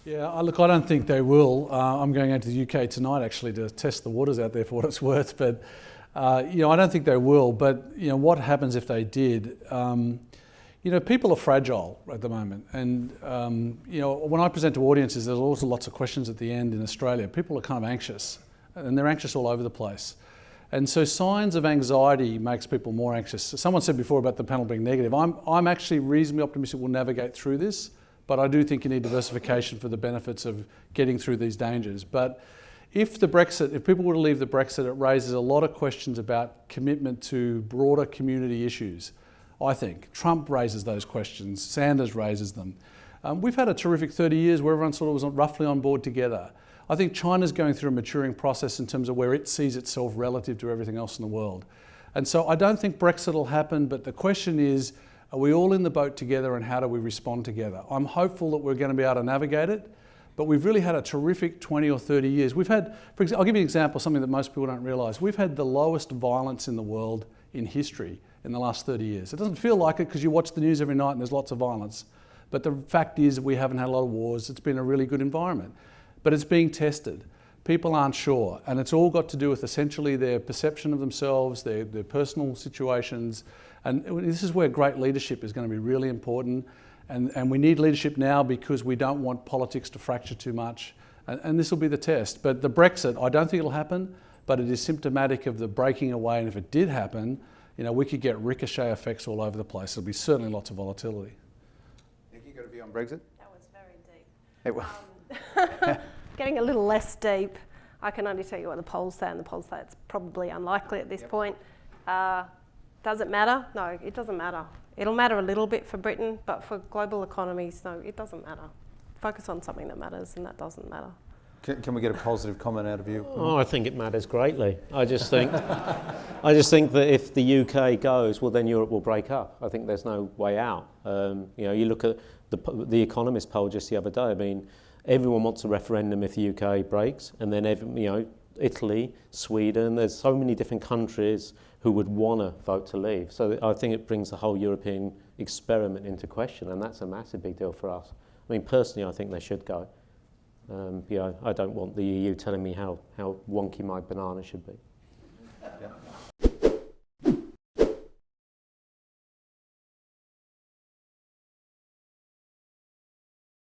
Yeah, look, I don't think they will. I'm going out to the UK tonight actually to test the waters out there for what it's worth, but I don't think they will. But what happens if they did? People are fragile at the moment, and when I present to audiences, there's also lots of questions at the end in Australia. People are kind of anxious, and they're anxious all over the place. And so signs of anxiety makes people more anxious. Someone said before about the panel being negative. I'm actually reasonably optimistic we'll navigate through this, but I do think you need diversification for the benefits of getting through these dangers. But if people were to leave the Brexit, it raises a lot of questions about commitment to broader community issues. I think Trump raises those questions, Sanders raises them. We've had a terrific 30 years where everyone sort of was roughly on board together. I think China's going through a maturing process in terms of where it sees itself relative to everything else in the world. And so I don't think Brexit will happen, but the question is, are we all in the boat together and how do we respond together? I'm hopeful that we're going to be able to navigate it, but we've really had a terrific 20 or 30 years. We've had, I'll give you an example, something that most people don't realise. We've had the lowest violence in the world in history in the last 30 years. It doesn't feel like it because you watch the news every night and there's lots of violence. But the fact is we haven't had a lot of wars. It's been a really good environment. But it's being tested. People aren't sure. And it's all got to do with essentially their perception of themselves, their personal situations. And this is where great leadership is going to be really important. And we need leadership now because we don't want politics to fracture too much. And this will be the test. But the Brexit, I don't think it'll happen, but it is symptomatic of the breaking away. And if it did happen, we could get ricochet effects all over the place. There'll be certainly lots of volatility. Nick, you got a view on Brexit? That was very deep. It was. Getting a little less deep, I can only tell you what the polls say, and the polls say it's probably unlikely at this point. Does it matter? No, it doesn't matter. It'll matter a little bit for Britain, but for global economies, no, it doesn't matter. Focus on something that matters, and that doesn't matter. Can we get a positive comment out of you? Oh, I think it matters greatly. I just think that if the UK goes, well, then Europe will break up. I think there's no way out. You look at the Economist poll just the other day. I mean, everyone wants a referendum if the UK breaks, and then Italy, Sweden. There's so many different countries who would want to vote to leave. So I think it brings the whole European experiment into question, and that's a massive big deal for us. I mean, personally, I think they should go. I don't want the EU telling me how wonky my banana should be. Yeah.